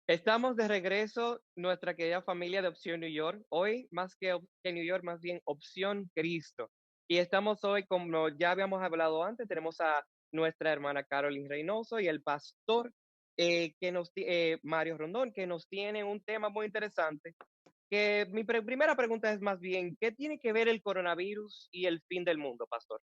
Estamos de regreso, nuestra querida familia de Opción New York. Hoy, más que New York, más bien Opción Cristo. Y estamos hoy, como ya habíamos hablado antes, tenemos a nuestra hermana Carolyn Reynoso y el pastor Mario Rondón, que nos tiene un tema muy interesante. Que primera pregunta es más bien, ¿qué tiene que ver el coronavirus y el fin del mundo, pastor?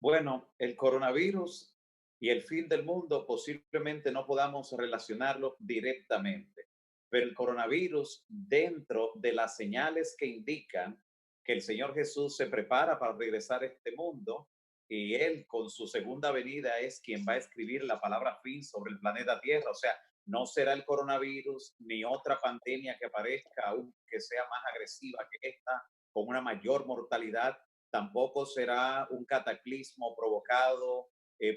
Bueno, el coronavirus y el fin del mundo posiblemente no podamos relacionarlo directamente, pero el coronavirus dentro de las señales que indican que el Señor Jesús se prepara para regresar a este mundo y Él con su segunda venida es quien va a escribir la palabra fin sobre el planeta Tierra. O sea, no será el coronavirus ni otra pandemia que aparezca, aún que sea más agresiva que esta, con una mayor mortalidad. Tampoco será un cataclismo provocado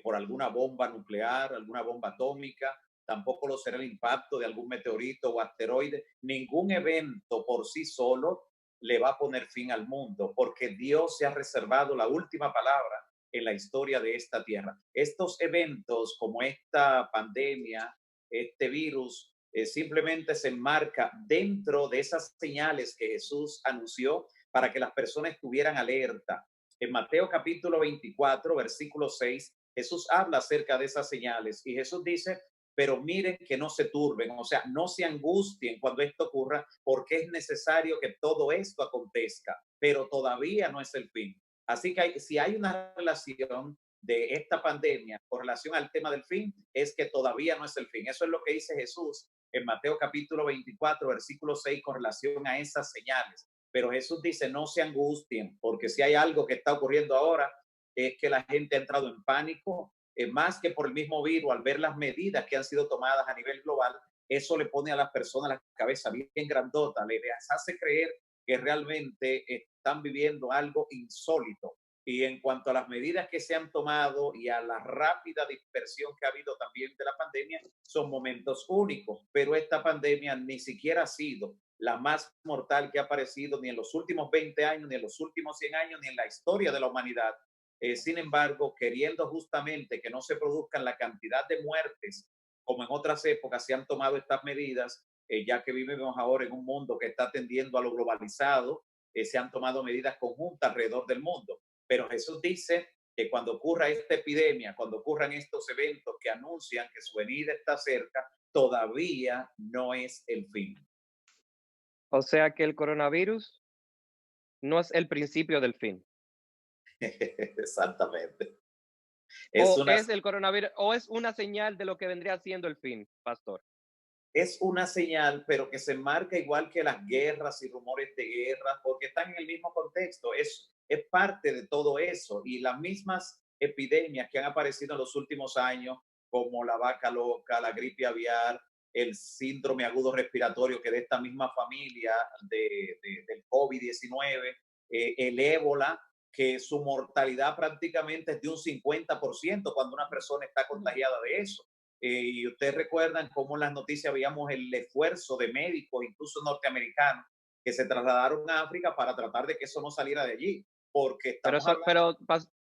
por alguna bomba nuclear, alguna bomba atómica, tampoco lo será el impacto de algún meteorito o asteroide. Ningún evento por sí solo le va a poner fin al mundo, porque Dios se ha reservado la última palabra en la historia de esta tierra. Estos eventos como esta pandemia, este virus, simplemente se enmarca dentro de esas señales que Jesús anunció para que las personas estuvieran alerta. En Mateo capítulo 24, versículo 6, Jesús habla acerca de esas señales y Jesús dice, pero miren que no se turben, o sea, no se angustien cuando esto ocurra, porque es necesario que todo esto acontezca, pero todavía no es el fin. Así que si hay una relación de esta pandemia con relación al tema del fin, es que todavía no es el fin. Eso es lo que dice Jesús en Mateo capítulo 24, versículo 6, con relación a esas señales. Pero Jesús dice, no se angustien, porque si hay algo que está ocurriendo ahora, es que la gente ha entrado en pánico, más que por el mismo virus, al ver las medidas que han sido tomadas a nivel global, eso le pone a las personas la cabeza bien grandota, les hace creer que realmente están viviendo algo insólito. Y en cuanto a las medidas que se han tomado y a la rápida dispersión que ha habido también de la pandemia, son momentos únicos, pero esta pandemia ni siquiera ha sido la más mortal que ha aparecido ni en los últimos 20 años, ni en los últimos 100 años, ni en la historia de la humanidad. Sin embargo, queriendo justamente que no se produzcan la cantidad de muertes como en otras épocas se han tomado estas medidas, ya que vivimos ahora en un mundo que está tendiendo a lo globalizado, se han tomado medidas conjuntas alrededor del mundo. Pero Jesús dice que cuando ocurra esta epidemia, cuando ocurran estos eventos que anuncian que su venida está cerca, todavía no es el fin. O sea que el coronavirus no es el principio del fin. Exactamente. Es O una, es el coronavirus, o es una señal de lo que vendría siendo el fin, pastor. es una señal, pero que se marca igual que las guerras y rumores de guerra, porque están en el mismo contexto. Es parte de todo eso. Y las mismas epidemias que han aparecido en los últimos años, como la vaca loca, la gripe aviar, el síndrome agudo respiratorio, que de esta misma familia del COVID-19, el ébola, que su mortalidad prácticamente es de un 50% cuando una persona está contagiada de eso. Y ustedes recuerdan cómo en las noticias veíamos el esfuerzo de médicos, incluso norteamericanos, que se trasladaron a África para tratar de que eso no saliera de allí, porque Pero estamos eso hablando,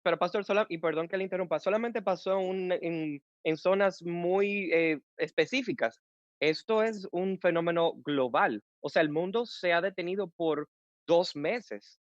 pero pastor, y perdón que le interrumpa, solamente pasó en zonas muy, específicas. Esto es un fenómeno global. O sea, el mundo se ha detenido por 2 meses.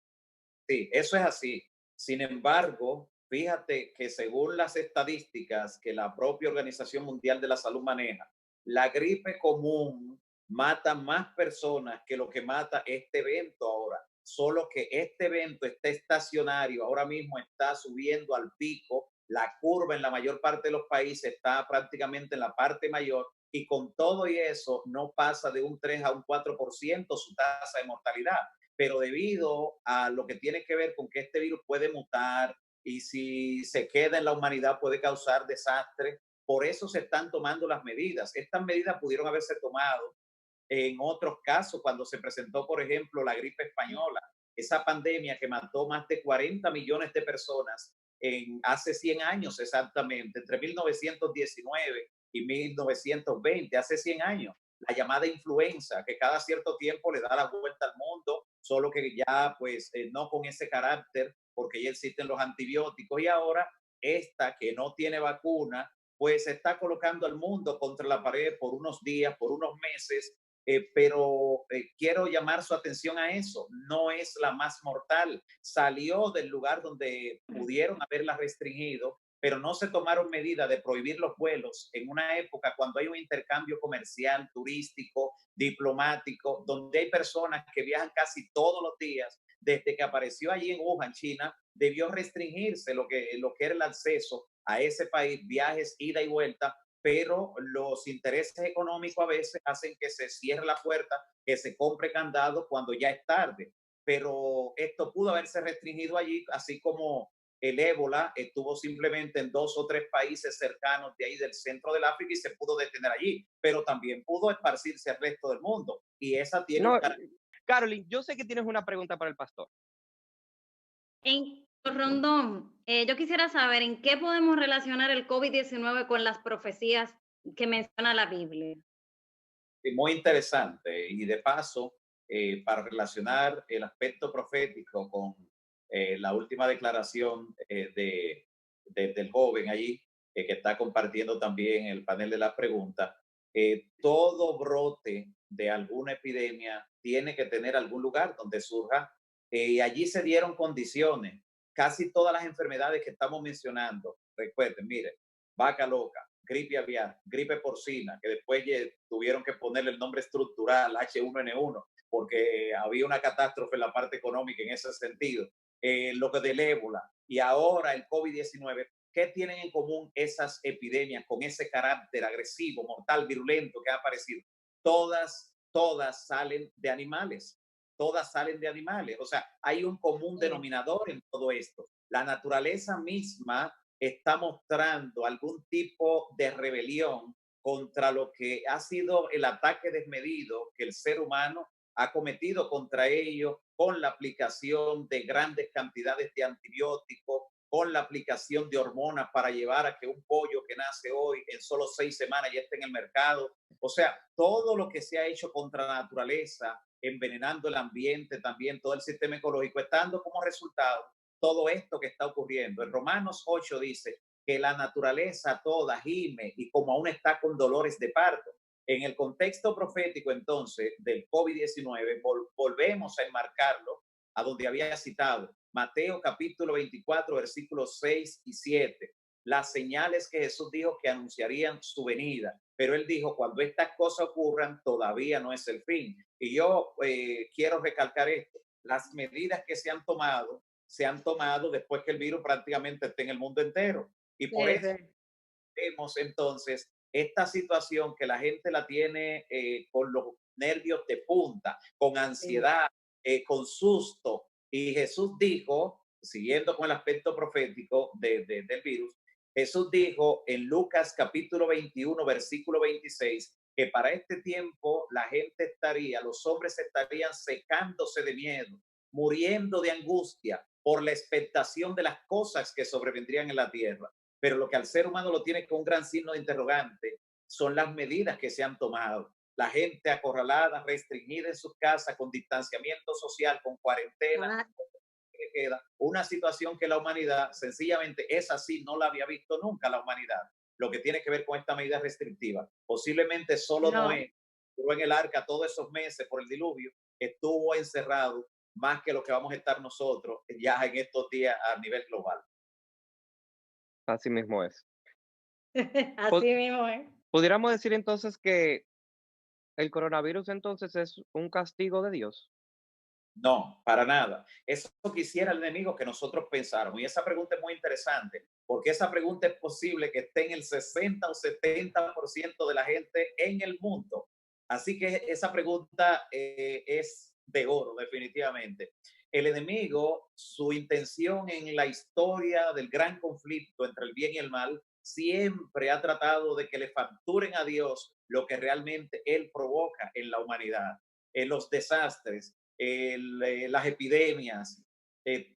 sí, eso es así. Sin embargo, fíjate que según las estadísticas que la propia Organización Mundial de la Salud maneja, la gripe común mata más personas que lo que mata este evento ahora. Solo que este evento está estacionario, ahora mismo está subiendo al pico, la curva en la mayor parte de los países está prácticamente en la parte mayor y con todo y eso no pasa de un 3 a un 4% su tasa de mortalidad, pero debido a lo que tiene que ver con que este virus puede mutar y si se queda en la humanidad puede causar desastres, por eso se están tomando las medidas. Estas medidas pudieron haberse tomado en otros casos, cuando se presentó, por ejemplo, la gripe española, esa pandemia que mató más de 40 millones de personas hace 100 años exactamente, entre 1919 y 1920, hace 100 años, la llamada influenza, que cada cierto tiempo le da la vuelta al mundo, solo que ya pues no con ese carácter, porque ya existen los antibióticos y ahora esta que no tiene vacuna, pues está colocando al mundo contra la pared por unos días, por unos meses, pero quiero llamar su atención a eso. No es la más mortal. Salió del lugar donde pudieron haberla restringido, pero no se tomaron medidas de prohibir los vuelos en una época cuando hay un intercambio comercial, turístico, diplomático, donde hay personas que viajan casi todos los días. Desde que apareció allí en Wuhan, China, debió restringirse lo que era el acceso a ese país, viajes, ida y vuelta, pero los intereses económicos a veces hacen que se cierre la puerta, que se compre candado cuando ya es tarde. Pero esto pudo haberse restringido allí, así como el ébola estuvo simplemente en 2 o 3 países cercanos de ahí del centro del África y se pudo detener allí, pero también pudo esparcirse al resto del mundo. Y esa tiene un No, carácter. Caroline, yo sé que tienes una pregunta para el pastor. En Rondón, yo quisiera saber en qué podemos relacionar el COVID-19 con las profecías que menciona la Biblia. Muy interesante. Y de paso, para relacionar el aspecto profético con la última declaración del joven allí, que está compartiendo también el panel de las preguntas, todo brote de alguna epidemia tiene que tener algún lugar donde surja. Y allí se dieron condiciones. Casi todas las enfermedades que estamos mencionando, recuerden, mire, vaca loca, gripe aviar, gripe porcina, que después tuvieron que ponerle el nombre estructural H1N1, porque había una catástrofe en la parte económica en ese sentido, lo que del ébola y ahora el COVID-19. ¿Qué tienen en común esas epidemias con ese carácter agresivo, mortal, virulento que ha aparecido? Todas salen de animales, todas salen de animales. O sea, hay un común Sí. denominador en todo esto. La naturaleza misma está mostrando algún tipo de rebelión contra lo que ha sido el ataque desmedido que el ser humano ha cometido contra ellos con la aplicación de grandes cantidades de antibióticos, con la aplicación de hormonas para llevar a que un pollo que nace hoy en solo 6 semanas ya esté en el mercado. O sea, todo lo que se ha hecho contra la naturaleza, envenenando el ambiente también, todo el sistema ecológico, está dando como resultado todo esto que está ocurriendo. En Romanos 8 dice que la naturaleza toda gime y como aún está con dolores de parto. En el contexto profético entonces del COVID-19, volvemos a enmarcarlo a donde había citado Mateo capítulo 24, versículos 6 y 7. Las señales que Jesús dijo que anunciarían su venida. Pero él dijo, cuando estas cosas ocurran, todavía no es el fin. Y yo quiero recalcar esto. Las medidas que se han tomado después que el virus prácticamente está en el mundo entero. Y por Sí, eso sí. vemos entonces esta situación que la gente la tiene con los nervios de punta, con Sí. ansiedad, con susto. Y Jesús dijo, siguiendo con el aspecto profético del virus, Jesús dijo en Lucas capítulo 21, versículo 26, que para este tiempo la gente estaría, los hombres estarían secándose de miedo, muriendo de angustia por la expectación de las cosas que sobrevendrían en la tierra. Pero lo que al ser humano lo tiene con un gran signo de interrogante son las medidas que se han tomado. La gente acorralada, restringida en sus casas, con distanciamiento social, con cuarentena, Ah, que queda una situación que la humanidad sencillamente es así, no la había visto nunca la humanidad. Lo que tiene que ver con esta medida restrictiva. Posiblemente solo no. Noé, estuvo en el arca todos esos meses por el diluvio, estuvo encerrado más que lo que vamos a estar nosotros ya en estos días a nivel global. Así mismo es. Así Po- mismo, ¿eh? Pudiéramos decir entonces que el coronavirus entonces es un castigo de Dios. No, para nada. Eso quisiera el enemigo que nosotros pensáramos. Y esa pregunta es muy interesante, porque esa pregunta es posible que esté en el 60 o 70% de la gente en el mundo. Así que esa pregunta es de oro, definitivamente. El enemigo, su intención en la historia del gran conflicto entre el bien y el mal, siempre ha tratado de que le facturen a Dios lo que realmente él provoca en la humanidad, en los desastres, las epidemias,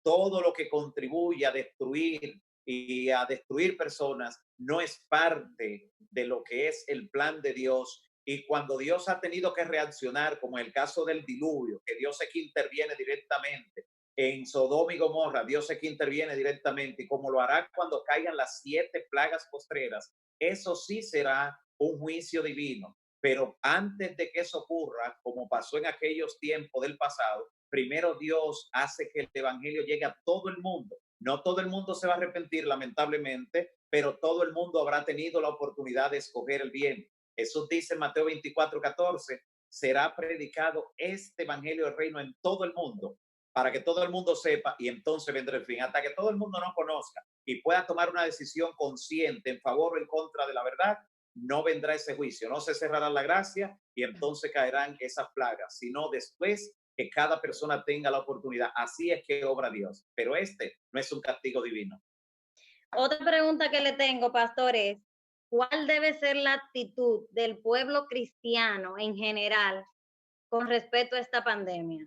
todo lo que contribuye a destruir y a destruir personas no es parte de lo que es el plan de Dios. Y cuando Dios ha tenido que reaccionar, como en el caso del diluvio, que Dios es que interviene directamente, en Sodoma y Gomorra, Dios es que interviene directamente, y como lo hará cuando caigan las 7 plagas postreras, eso sí será un juicio divino. Pero antes de que eso ocurra, como pasó en aquellos tiempos del pasado, primero Dios hace que el evangelio llegue a todo el mundo. No todo el mundo se va a arrepentir, lamentablemente, pero todo el mundo habrá tenido la oportunidad de escoger el bien. Jesús dice en Mateo 24:14, será predicado este evangelio del reino en todo el mundo, para que todo el mundo sepa, y entonces vendrá el fin. Hasta que todo el mundo no conozca y pueda tomar una decisión consciente en favor o en contra de la verdad, no vendrá ese juicio, no se cerrará la gracia y entonces caerán esas plagas, sino después que cada persona tenga la oportunidad. Así es que obra Dios, pero este no es un castigo divino. Otra pregunta que le tengo, pastor, es, ¿cuál debe ser la actitud del pueblo cristiano en general con respecto a esta pandemia?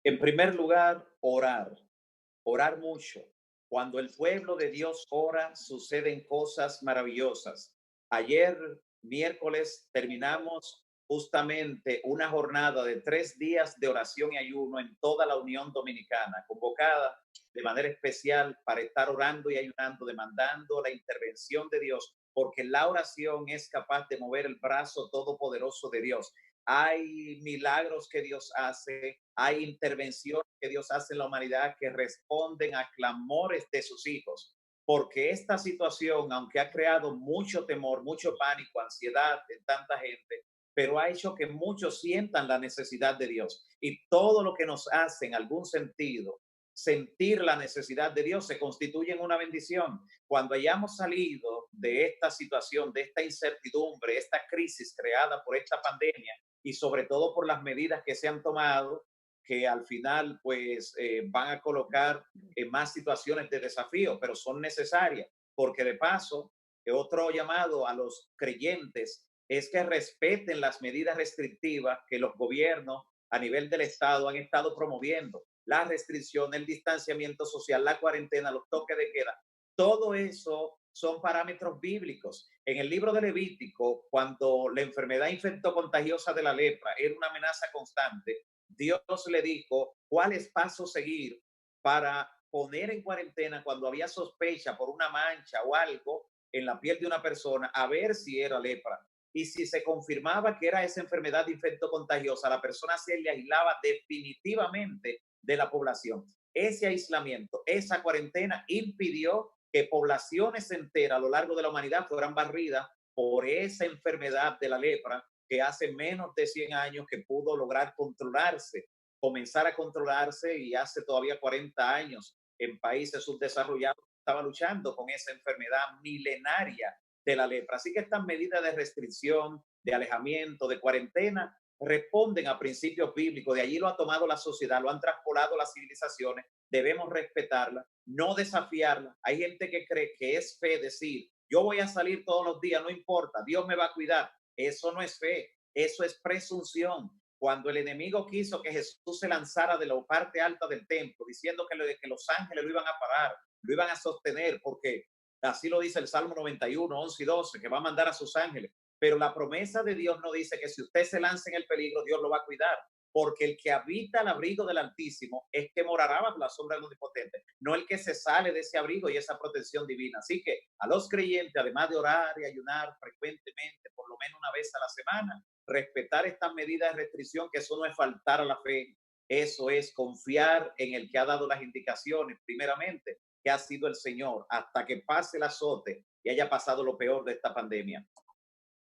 En primer lugar, orar mucho. Cuando el pueblo de Dios ora, suceden cosas maravillosas. Ayer, miércoles, terminamos justamente una jornada de 3 días de oración y ayuno en toda la Unión Dominicana, convocada de manera especial para estar orando y ayunando, demandando la intervención de Dios, porque la oración es capaz de mover el brazo todopoderoso de Dios. Hay milagros que Dios hace, hay intervenciones que Dios hace en la humanidad que responden a clamores de sus hijos. Porque esta situación, aunque ha creado mucho temor, mucho pánico, ansiedad en tanta gente, pero ha hecho que muchos sientan la necesidad de Dios. Y todo lo que nos hace en algún sentido sentir la necesidad de Dios se constituye en una bendición. Cuando hayamos salido de esta situación, de esta incertidumbre, esta crisis creada por esta pandemia, y sobre todo por las medidas que se han tomado, que al final pues van a colocar más situaciones de desafío, pero son necesarias, porque de paso, otro llamado a los creyentes es que respeten las medidas restrictivas que los gobiernos a nivel del Estado han estado promoviendo, la restricción, el distanciamiento social, la cuarentena, los toques de queda, todo eso son parámetros bíblicos. En el libro de Levítico, cuando la enfermedad infectocontagiosa de la lepra era una amenaza constante, Dios le dijo cuáles pasos seguir para poner en cuarentena cuando había sospecha por una mancha o algo en la piel de una persona, a ver si era lepra. Y si se confirmaba que era esa enfermedad infectocontagiosa, la persona se le aislaba definitivamente de la población. Ese aislamiento, esa cuarentena impidió que poblaciones enteras a lo largo de la humanidad fueran barridas por esa enfermedad de la lepra que hace menos de 100 años que pudo lograr controlarse, comenzar a controlarse, y hace todavía 40 años en países subdesarrollados estaba luchando con esa enfermedad milenaria de la lepra. Así que estas medidas de restricción, de alejamiento, de cuarentena, responden a principios bíblicos. De allí lo ha tomado la sociedad, lo han traspolado las civilizaciones. Debemos respetarla, no desafiarla. Hay gente que cree que es fe decir, yo voy a salir todos los días, no importa, Dios me va a cuidar. Eso no es fe, eso es presunción. Cuando el enemigo quiso que Jesús se lanzara de la parte alta del templo, diciendo que los ángeles lo iban a parar, lo iban a sostener, porque así lo dice el Salmo 91, 11 y 12, que va a mandar a sus ángeles. Pero la promesa de Dios no dice que si usted se lanza en el peligro, Dios lo va a cuidar, porque el que habita al abrigo del Altísimo es que morará bajo la sombra del Omnipotente, no el que se sale de ese abrigo y esa protección divina. Así que a los creyentes, además de orar y ayunar frecuentemente, por lo menos una vez a la semana, respetar estas medidas de restricción, que eso no es faltar a la fe, eso es confiar en el que ha dado las indicaciones, primeramente, que ha sido el Señor, hasta que pase el azote y haya pasado lo peor de esta pandemia.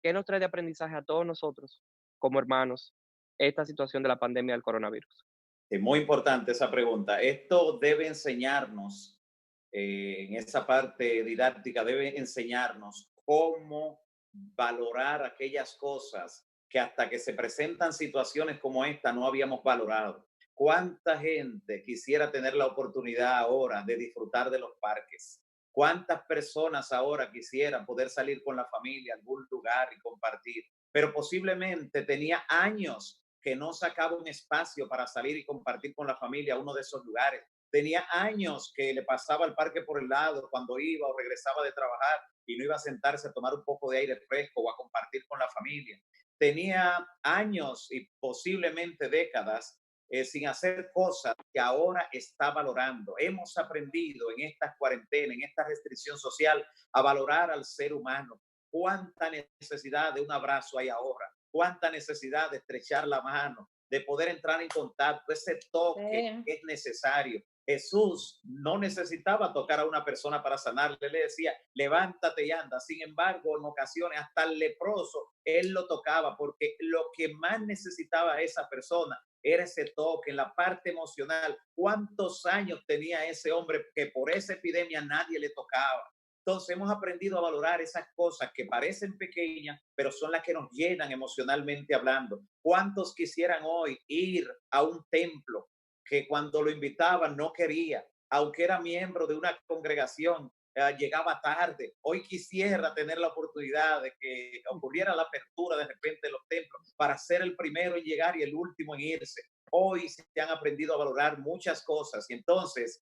¿Qué nos trae de aprendizaje a todos nosotros como hermanos esta situación de la pandemia del coronavirus? Es muy importante esa pregunta. Esto debe enseñarnos, en esa parte didáctica, debe enseñarnos cómo valorar aquellas cosas que hasta que se presentan situaciones como esta no habíamos valorado. ¿Cuánta gente quisiera tener la oportunidad ahora de disfrutar de los parques? ¿Cuántas personas ahora quisieran poder salir con la familia a algún lugar y compartir? Pero posiblemente tenía años que no sacaba un espacio para salir y compartir con la familia a uno de esos lugares. Tenía años que le pasaba el parque por el lado cuando iba o regresaba de trabajar y no iba a sentarse a tomar un poco de aire fresco o a compartir con la familia. Tenía años y posiblemente décadas sin hacer cosas que ahora está valorando. Hemos aprendido en estas cuarentenas, en esta restricción social, a valorar al ser humano. cuánta necesidad de un abrazo hay ahora, cuánta necesidad de estrechar la mano, de poder entrar en contacto, ese toque Sí. es necesario. Jesús no necesitaba tocar a una persona para sanarle, le decía, levántate y anda. Sin embargo, en ocasiones hasta el leproso, él lo tocaba porque lo que más necesitaba esa persona era ese toque en la parte emocional. ¿Cuántos años tenía ese hombre que por esa epidemia nadie le tocaba? Entonces hemos aprendido a valorar esas cosas que parecen pequeñas, pero son las que nos llenan emocionalmente hablando. ¿Cuántos quisieran hoy ir a un templo que cuando lo invitaban no quería, aunque era miembro de una congregación, llegaba tarde? Hoy quisiera tener la oportunidad de que ocurriera la apertura de repente de los templos para ser el primero en llegar y el último en irse. Hoy se han aprendido a valorar muchas cosas y entonces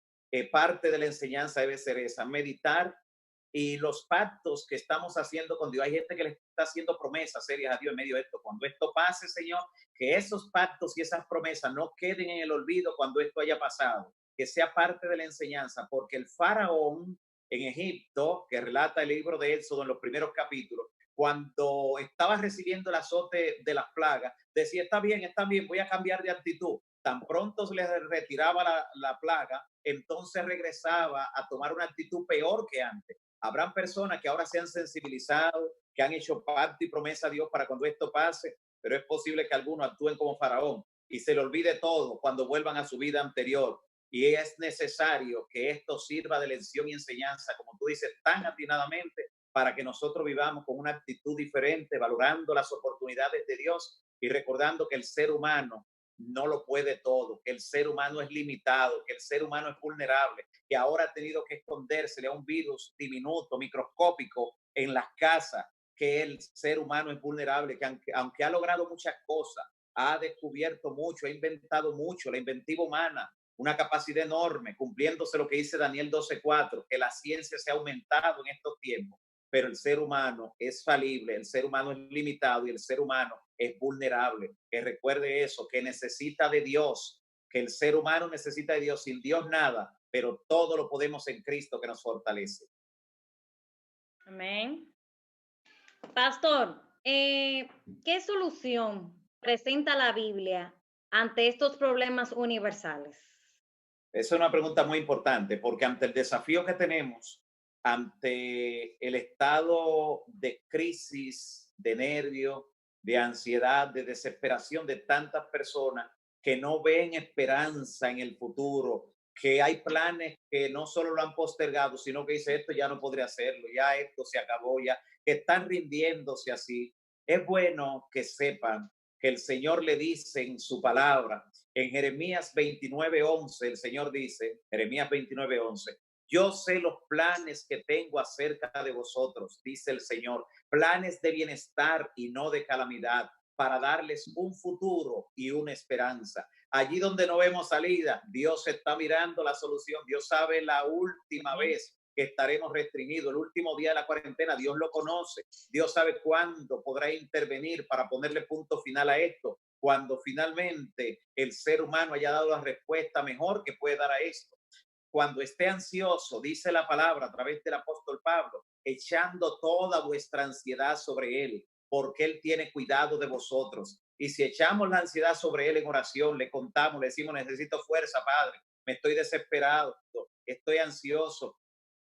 parte de la enseñanza debe ser esa, meditar y los pactos que estamos haciendo con Dios. Hay gente que le está haciendo promesas serias a Dios en medio de esto. Cuando esto pase, Señor, que esos pactos y esas promesas no queden en el olvido cuando esto haya pasado, que sea parte de la enseñanza, porque el faraón en Egipto, que relata el libro de Éxodo en los primeros capítulos, cuando estaba recibiendo el azote de las plagas, decía, está bien, voy a cambiar de actitud. Tan pronto se le retiraba la plaga, entonces regresaba a tomar una actitud peor que antes. Habrán personas que ahora se han sensibilizado, que han hecho pacto y promesa a Dios para cuando esto pase, pero es posible que algunos actúen como faraón y se le olvide todo cuando vuelvan a su vida anterior. Y es necesario que esto sirva de lección y enseñanza, como tú dices, tan atinadamente, para que nosotros vivamos con una actitud diferente, valorando las oportunidades de Dios y recordando que el ser humano no lo puede todo, que el ser humano es limitado, que el ser humano es vulnerable, que ahora ha tenido que escondérsele a un virus diminuto, microscópico en las casas, que el ser humano es vulnerable, que aunque ha logrado muchas cosas, ha descubierto mucho, ha inventado mucho, la inventiva humana, una capacidad enorme, cumpliéndose lo que dice Daniel 12:4, que la ciencia se ha aumentado en estos tiempos, pero el ser humano es falible, el ser humano es limitado y el ser humano es vulnerable. Que recuerde eso, que necesita de Dios, que el ser humano necesita de Dios, sin Dios nada, pero todo lo podemos en Cristo que nos fortalece. Amén. Pastor, ¿qué solución presenta la Biblia ante estos problemas universales? Esa es una pregunta muy importante porque ante el desafío que tenemos, ante el estado de crisis, de nervio, de ansiedad, de desesperación de tantas personas que no ven esperanza en el futuro, que hay planes que no solo lo han postergado, sino que dice esto ya no podré hacerlo, ya esto se acabó, ya que están rindiéndose así. Es bueno que sepan que el Señor le dice en su palabra en Jeremías 29:11, el Señor dice, Jeremías 29:11, yo sé los planes que tengo acerca de vosotros, dice el Señor, planes de bienestar y no de calamidad, para darles un futuro y una esperanza. Allí donde no vemos salida, Dios está mirando la solución. Dios sabe la última vez que estaremos restringidos, el último día de la cuarentena, Dios lo conoce. Dios sabe cuándo podrá intervenir para ponerle punto final a esto, cuando finalmente el ser humano haya dado la respuesta mejor que puede dar a esto. Cuando esté ansioso, dice la palabra a través del apóstol Pablo, echando toda vuestra ansiedad sobre él, porque él tiene cuidado de vosotros. Y si echamos la ansiedad sobre él en oración, le contamos, le decimos, necesito fuerza, Padre, me estoy desesperado, estoy ansioso.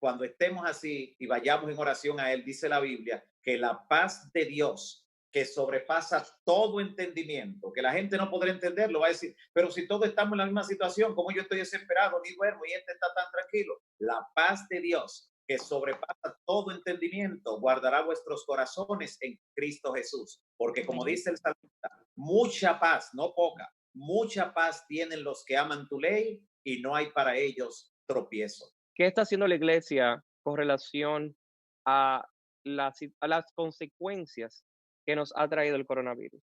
Cuando estemos así y vayamos en oración a él, dice la Biblia, que la paz de Dios, que sobrepasa todo entendimiento, que la gente no podrá entenderlo, va a decir, pero si todos estamos en la misma situación, como yo estoy desesperado, ni duermo y este está tan tranquilo. La paz de Dios, que sobrepasa todo entendimiento, guardará vuestros corazones en Cristo Jesús. Porque como dice el salmista, mucha paz, no poca, mucha paz tienen los que aman tu ley y no hay para ellos tropiezo. ¿Qué está haciendo la iglesia con relación a a las consecuencias que nos ha traído el coronavirus?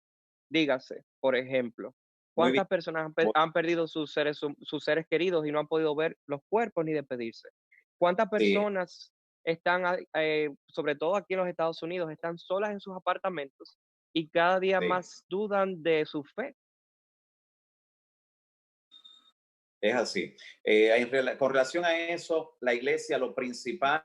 Dígase, por ejemplo, Muy bien. ¿cuántas personas han perdido sus seres queridos y no han podido ver los cuerpos ni despedirse? ¿Cuántas Sí, personas están, sobre todo aquí en los Estados Unidos, están solas en sus apartamentos y cada día sí. más dudan de su fe? Es así. Con relación a eso, la iglesia lo principal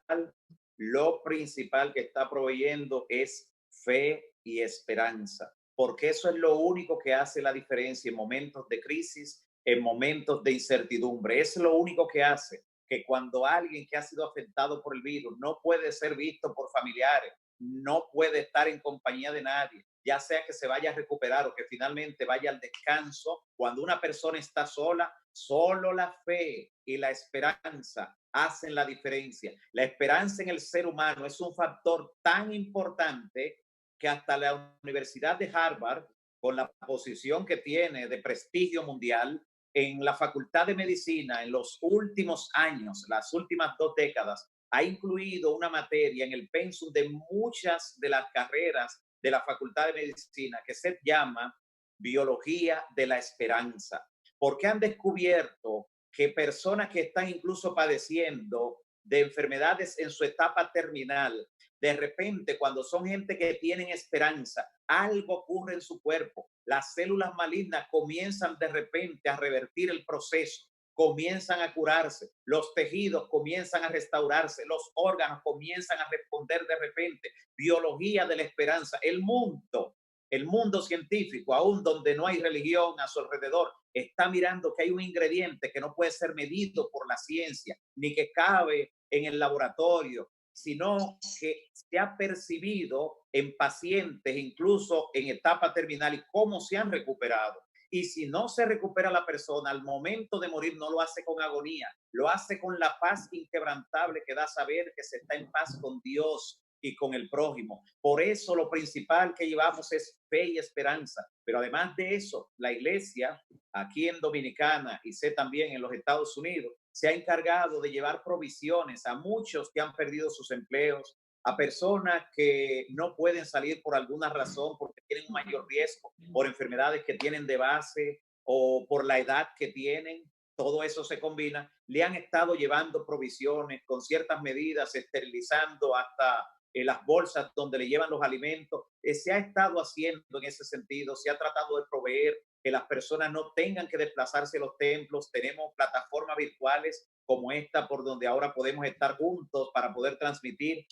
lo principal que está proveyendo es fe y esperanza, porque eso es lo único que hace la diferencia en momentos de crisis, en momentos de incertidumbre. Es lo único que hace que cuando alguien que ha sido afectado por el virus no puede ser visto por familiares, no puede estar en compañía de nadie, ya sea que se vaya a recuperar o que finalmente vaya al descanso, cuando una persona está sola, solo la fe y la esperanza hacen la diferencia. La esperanza en el ser humano es un factor tan importante que hasta la Universidad de Harvard, con la posición que tiene de prestigio mundial, en la Facultad de Medicina en los últimos años, las últimas 2 décadas, ha incluido una materia en el pensum de muchas de las carreras de la Facultad de Medicina que se llama Biología de la Esperanza, porque han descubierto que personas que están incluso padeciendo de enfermedades en su etapa terminal, de repente cuando son gente que tienen esperanza, algo ocurre en su cuerpo. Las células malignas comienzan de repente a revertir el proceso, comienzan a curarse, los tejidos comienzan a restaurarse, los órganos comienzan a responder de repente. Biología de la esperanza. El mundo científico, aún donde no hay religión a su alrededor, está mirando que hay un ingrediente que no puede ser medido por la ciencia, ni que cabe en el laboratorio, sino que se ha percibido en pacientes, incluso en etapa terminal, y cómo se han recuperado. Y si no se recupera la persona al momento de morir, no lo hace con agonía, lo hace con la paz inquebrantable que da saber que se está en paz con Dios y con el prójimo. Por eso lo principal que llevamos es fe y esperanza. Pero además de eso, la iglesia aquí en Dominicana y sé también en los Estados Unidos, se ha encargado de llevar provisiones a muchos que han perdido sus empleos, a personas que no pueden salir por alguna razón porque tienen un mayor riesgo, por enfermedades que tienen de base o por la edad que tienen. Todo eso se combina. Le han estado llevando provisiones con ciertas medidas, esterilizando hasta las bolsas donde le llevan los alimentos. Se ha estado haciendo en ese sentido, se ha tratado de proveer que las personas no tengan que desplazarse a los templos. Tenemos plataformas virtuales como esta por donde ahora podemos estar juntos para poder transmitir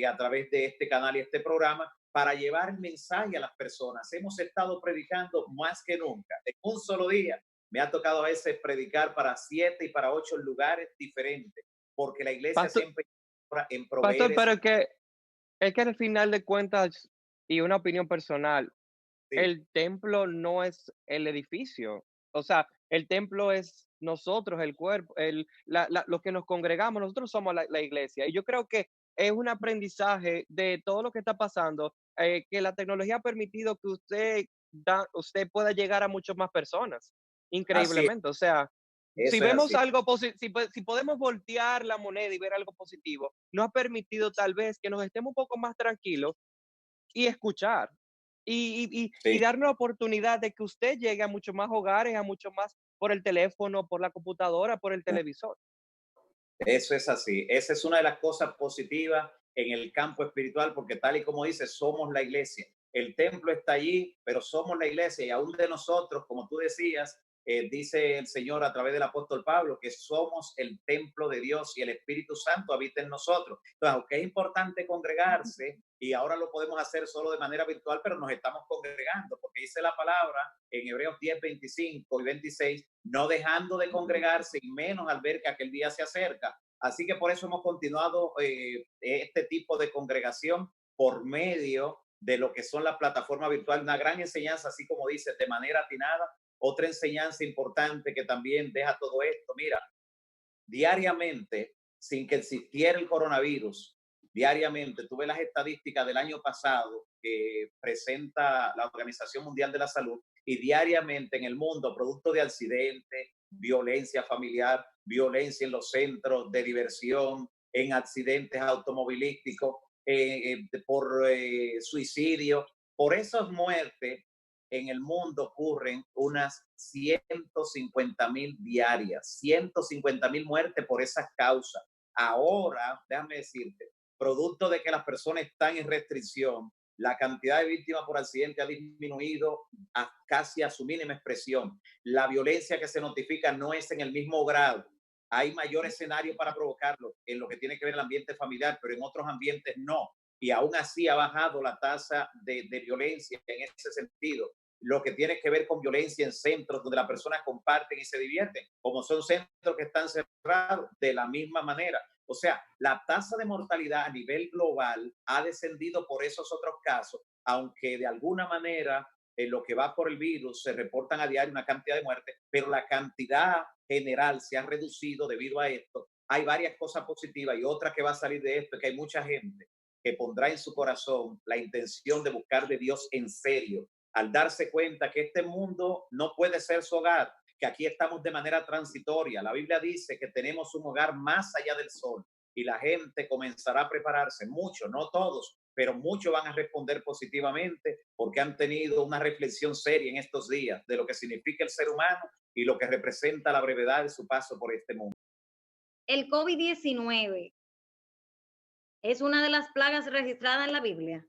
a través de este canal y este programa para llevar el mensaje a las personas. Hemos estado predicando más que nunca. En un solo día me ha tocado a veces predicar para 7 y para 8 lugares diferentes, porque la iglesia Pastor, siempre en proveer pastor, ese. pero es que al final de cuentas, y una opinión personal, Sí, el templo no es el edificio. O sea, el templo es nosotros, el cuerpo, los que nos congregamos, nosotros somos la iglesia. Y yo creo que es un aprendizaje de todo lo que está pasando, que la tecnología ha permitido que usted pueda llegar a muchas más personas, así es, increíblemente. O sea, si eso es vemos así. algo positivo, si podemos voltear la moneda y ver algo positivo, nos ha permitido tal vez que nos estemos un poco más tranquilos y escuchar. Y Sí. darnos la oportunidad de que usted llegue a muchos más hogares, a mucho más por el teléfono, por la computadora, por el televisor. Eso es así. Esa es una de las cosas positivas en el campo espiritual, porque tal y como dice, somos la iglesia. El templo está allí, pero somos la iglesia y aún de nosotros, como tú decías, dice el Señor a través del apóstol Pablo, que somos el templo de Dios y el Espíritu Santo habita en nosotros. Entonces, aunque es importante congregarse, y ahora lo podemos hacer solo de manera virtual, pero nos estamos congregando, porque dice la palabra en Hebreos 10, 25 y 26, no dejando de congregarse y menos al ver que aquel día se acerca. Así que por eso hemos continuado este tipo de congregación por medio de lo que son las plataformas virtuales, una gran enseñanza, así como dices, de manera atinada. Otra enseñanza importante que también deja todo esto, mira, diariamente, sin que existiera el coronavirus, diariamente, tuve las estadísticas del año pasado que presenta la Organización Mundial de la Salud y diariamente en el mundo, producto de accidentes, violencia familiar, violencia en los centros de diversión, en accidentes automovilísticos, por suicidio, por esas muertes en el mundo ocurren unas 150,000 diarias, 150,000 muertes por esas causas. Ahora, déjame decirte, producto de que las personas están en restricción, la cantidad de víctimas por accidente ha disminuido casi a su mínima expresión. La violencia que se notifica no es en el mismo grado hay mayor escenario para provocarlo en lo que tiene que ver el ambiente familiar, pero en otros ambientes no. Y aún así ha bajado la tasa de violencia en ese sentido. Lo que tiene que ver con violencia en centros donde las personas comparten y se divierten, como son centros que están cerrados, de la misma manera. O sea, la tasa de mortalidad a nivel global ha descendido por esos otros casos, aunque de alguna manera en lo que va por el virus se reportan a diario una cantidad de muertes, pero la cantidad general se ha reducido debido a esto. Hay varias cosas positivas y otra que va a salir de esto es que hay mucha gente que pondrá en su corazón la intención de buscar de Dios en serio, al darse cuenta que este mundo no puede ser su hogar, que aquí estamos de manera transitoria. La Biblia dice que tenemos un hogar más allá del sol y la gente comenzará a prepararse, muchos, no todos, pero muchos van a responder positivamente porque han tenido una reflexión seria en estos días de lo que significa el ser humano y lo que representa la brevedad de su paso por este mundo. El COVID-19 es una de las plagas registradas en la Biblia.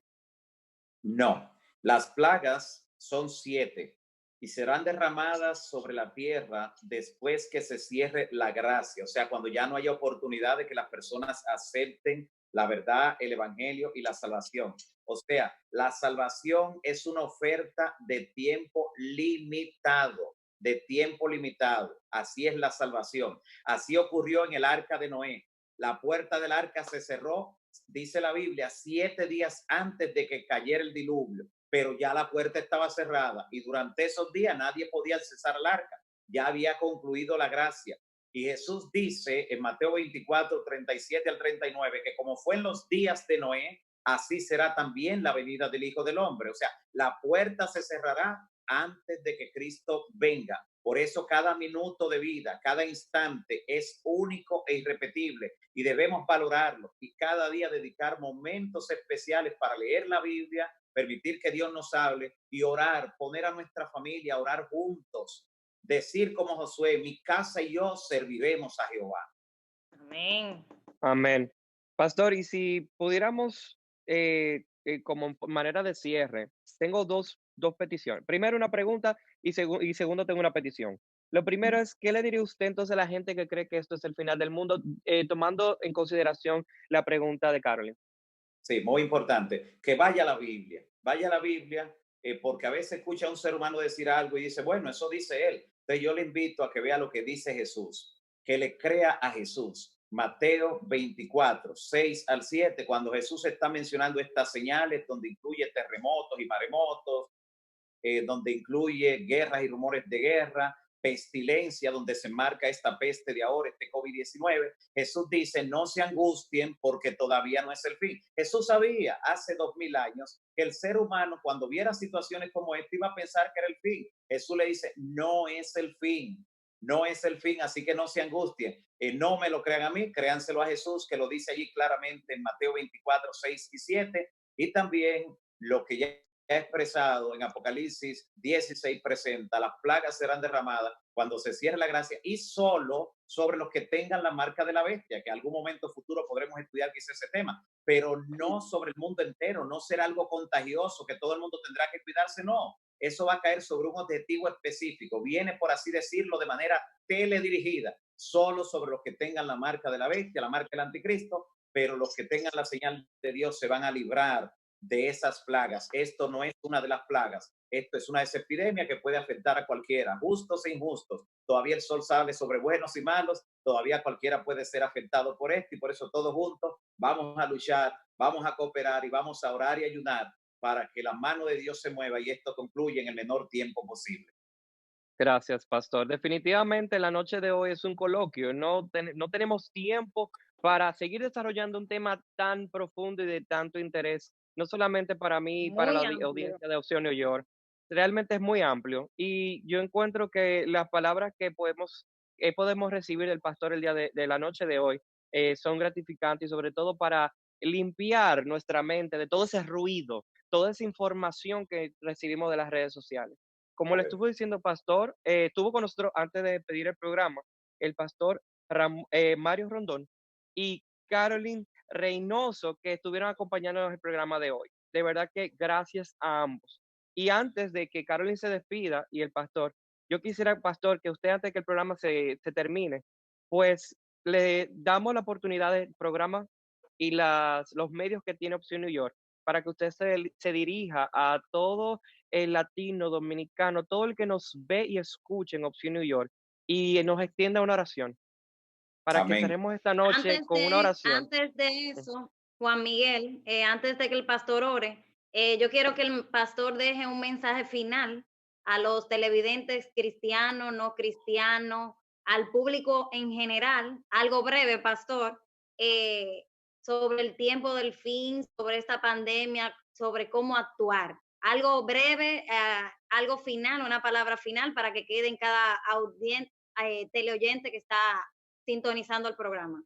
No, las plagas son 7 y serán derramadas sobre la tierra después que se cierre la gracia, o sea, cuando ya no haya oportunidad de que las personas acepten la verdad, el evangelio y la salvación. O sea, la salvación es una oferta de tiempo limitado, de tiempo limitado. Así es la salvación. Así ocurrió en el arca de Noé. La puerta del arca se cerró, dice la Biblia, 7 días antes de que cayera el diluvio, pero ya la puerta estaba cerrada y durante esos días nadie podía accesar al arca. Ya había concluido la gracia. Y Jesús dice en Mateo 24, 37 al 39, que como fue en los días de Noé, así será también la venida del Hijo del Hombre. O sea, la puerta se cerrará antes de que Cristo venga. Por eso cada minuto de vida, cada instante es único e irrepetible y debemos valorarlo y cada día dedicar momentos especiales para leer la Biblia, permitir que Dios nos hable y orar, poner a nuestra familia a orar juntos, decir como Josué, mi casa y yo serviremos a Jehová. Amén. Amén. Pastor, y si pudiéramos, como manera de cierre, tengo dos peticiones. Primero una pregunta y segundo tengo una petición. Lo primero es, ¿qué le diría usted entonces a la gente que cree que esto es el final del mundo, tomando en consideración la pregunta de Carolyn? Sí, muy importante. Que vaya a la Biblia, porque a veces escucha a un ser humano decir algo y dice, bueno, eso dice él. Entonces yo le invito a que vea lo que dice Jesús, que le crea a Jesús. Mateo 24, 6 al 7, cuando Jesús está mencionando estas señales, donde incluye terremotos y maremotos, donde incluye guerras y rumores de guerra, pestilencia, donde se marca esta peste de ahora, este COVID-19. Jesús dice, no se angustien porque todavía no es el fin. Jesús sabía hace 2000 años que el ser humano cuando viera situaciones como esta iba a pensar que era el fin. Jesús le dice, no es el fin, no es el fin, así que no se angustien. No me lo crean a mí, créanselo a Jesús, que lo dice allí claramente en Mateo 24, 6 y 7. Y también lo que ya expresado en Apocalipsis 16 presenta, las plagas serán derramadas cuando se cierre la gracia y solo sobre los que tengan la marca de la bestia, que en algún momento futuro podremos estudiar quizás ese tema, pero no sobre el mundo entero, no será algo contagioso que todo el mundo tendrá que cuidarse, no. Eso va a caer sobre un objetivo específico, viene por así decirlo de manera teledirigida, solo sobre los que tengan la marca de la bestia, la marca del anticristo, pero los que tengan la señal de Dios se van a librar de esas plagas. Esto no es una de las plagas, esto es una epidemia que puede afectar a cualquiera, justos e injustos. Todavía el sol sale sobre buenos y malos, todavía cualquiera puede ser afectado por esto y por eso todos juntos vamos a luchar, vamos a cooperar y vamos a orar y ayunar para que la mano de Dios se mueva y esto concluya en el menor tiempo posible. Gracias, pastor. Definitivamente la noche de hoy es un coloquio. No tenemos tiempo para seguir desarrollando un tema tan profundo y de tanto interés, no solamente para mí y para la Muy amplio. audiencia de Opción New York. Realmente es muy amplio y yo encuentro que las palabras que podemos recibir del pastor el día de la noche de hoy son gratificantes y sobre todo para limpiar nuestra mente de todo ese ruido, toda esa información que recibimos de las redes sociales. Como le estuvo diciendo pastor, estuvo con nosotros antes de pedir el programa, el pastor Mario Rondón y Carolyn Reynoso, que estuvieron acompañándonos en el programa de hoy. De verdad que gracias a ambos. Y antes de que Carolyn se despida y el pastor, yo quisiera, pastor, que usted antes que el programa se termine, pues le damos la oportunidad del programa y los medios que tiene Opción New York para que usted se dirija a todo el latino, dominicano, todo el que nos ve y escuche en Opción New York y nos extienda una oración para que Amén. cerremos esta noche con una oración. Antes de eso, Juan Miguel, antes de que el pastor ore, yo quiero que el pastor deje un mensaje final a los televidentes cristianos, no cristianos, al público en general, algo breve, pastor, eh, sobre el tiempo del fin, sobre esta pandemia, sobre cómo actuar. Algo breve, algo final, una palabra final para que quede en cada teleoyente que está sintonizando el programa.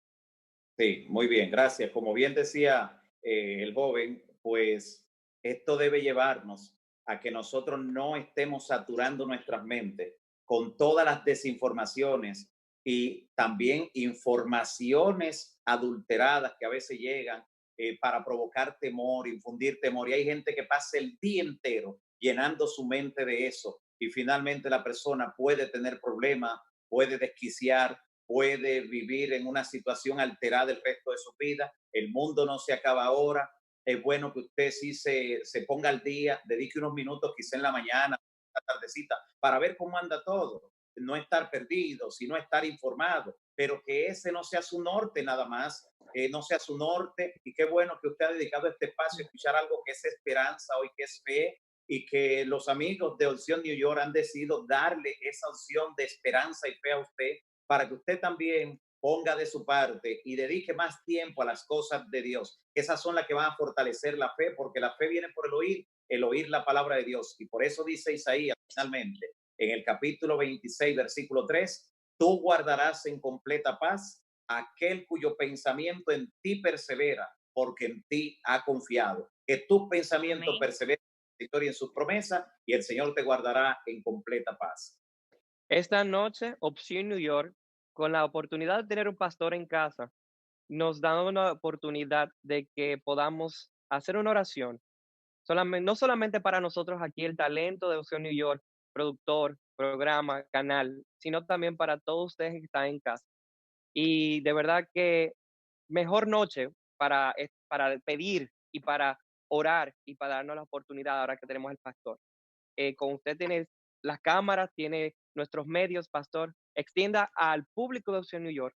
Sí, muy bien, gracias. Como bien decía el joven, pues esto debe llevarnos a que nosotros no estemos saturando nuestras mentes con todas las desinformaciones y también informaciones adulteradas que a veces llegan para provocar temor, infundir temor. Y hay gente que pasa el día entero llenando su mente de eso y finalmente la persona puede tener problemas, puede desquiciar, puede vivir en una situación alterada el resto de su vida. El mundo no se acaba ahora. Es bueno que usted sí se ponga al día, dedique unos minutos quizá en la mañana, la tardecita, para ver cómo anda todo. No estar perdido, sino estar informado, pero que ese no sea su norte nada más, no sea su norte. Y qué bueno que usted ha dedicado este espacio a escuchar algo que es esperanza hoy, que es fe, y que los amigos de Opción New York han decidido darle esa opción de esperanza y fe a usted para que usted también ponga de su parte y dedique más tiempo a las cosas de Dios. Esas son las que van a fortalecer la fe, porque la fe viene por el oír la palabra de Dios. Y por eso dice Isaías finalmente, en el capítulo 26, versículo 3, tú guardarás en completa paz aquel cuyo pensamiento en ti persevera, porque en ti ha confiado. Que tu pensamiento persevere en victoria en sus promesas y el Señor te guardará en completa paz. Esta noche, Opción New York, con la oportunidad de tener un pastor en casa, nos da una oportunidad de que podamos hacer una oración, no solamente para nosotros aquí, el talento de Opción New York, productor, programa, canal, sino también para todos ustedes que están en casa. Y de verdad que mejor noche para pedir y para orar y para darnos la oportunidad ahora que tenemos el pastor. Con usted tiene las cámaras, tiene nuestros medios, pastor. Extienda al público de Opción New York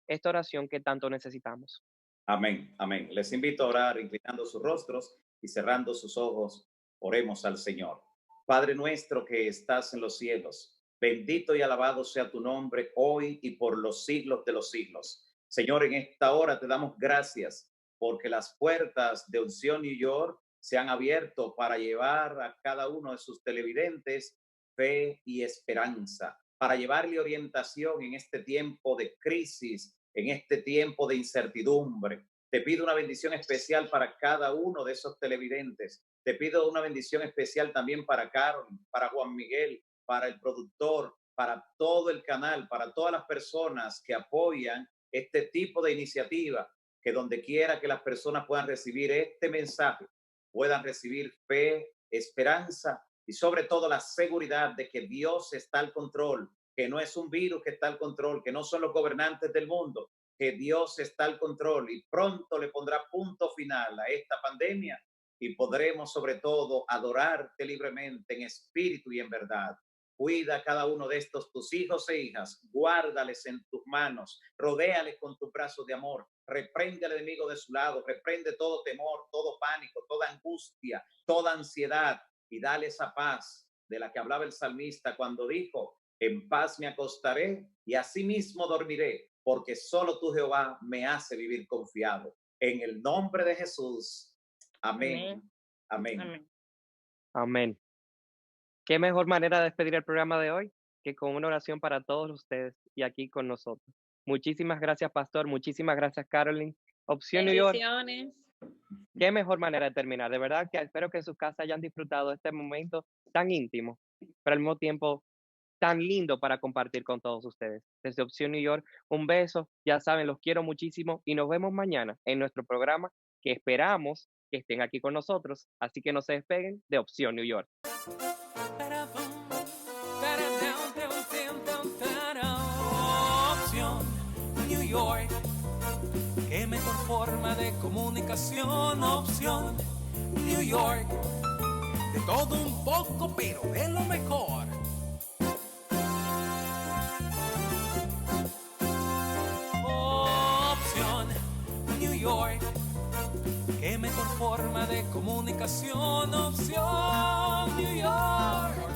esta oración que tanto necesitamos. Amén, amén. Les invito a orar inclinando sus rostros y cerrando sus ojos. Oremos al Señor. Padre nuestro que estás en los cielos, bendito y alabado sea tu nombre hoy y por los siglos de los siglos. Señor, en esta hora te damos gracias porque las puertas de Opción New York se han abierto para llevar a cada uno de sus televidentes fe y esperanza, para llevarle orientación en este tiempo de crisis, en este tiempo de incertidumbre. Te pido una bendición especial para cada uno de esos televidentes. Te pido una bendición especial también para Carol, para Juan Miguel, para el productor, para todo el canal, para todas las personas que apoyan este tipo de iniciativa, que donde quiera que las personas puedan recibir este mensaje, puedan recibir fe, esperanza y sobre todo la seguridad de que Dios está al control, que no es un virus que está al control, que no son los gobernantes del mundo, que Dios está al control y pronto le pondrá punto final a esta pandemia y podremos sobre todo adorarte libremente en espíritu y en verdad. Cuida a cada uno de estos tus hijos e hijas, guárdales en tus manos, rodéales con tus brazos de amor, reprende al enemigo de su lado, reprende todo temor, todo pánico, toda angustia, toda ansiedad y dale esa paz de la que hablaba el salmista cuando dijo, en paz me acostaré y asimismo dormiré, porque solo tú, Jehová, me hace vivir confiado. En el nombre de Jesús. Amén. Amén. Amén. Amén. ¿Qué mejor manera de despedir el programa de hoy que con una oración para todos ustedes y aquí con nosotros? Muchísimas gracias, pastor. Muchísimas gracias, Carolyn. Opción New York. Bendiciones. Qué mejor manera de terminar. De verdad que espero que en sus casas hayan disfrutado este momento tan íntimo, pero al mismo tiempo tan lindo para compartir con todos ustedes. Desde Opción New York, un beso. Ya saben, los quiero muchísimo y nos vemos mañana en nuestro programa que esperamos que estén aquí con nosotros. Así que no se despeguen de Opción New York. York. Qué mejor forma de comunicación, opción New York. De todo un poco, pero de lo mejor. Opción New York. Qué mejor forma de comunicación, opción New York.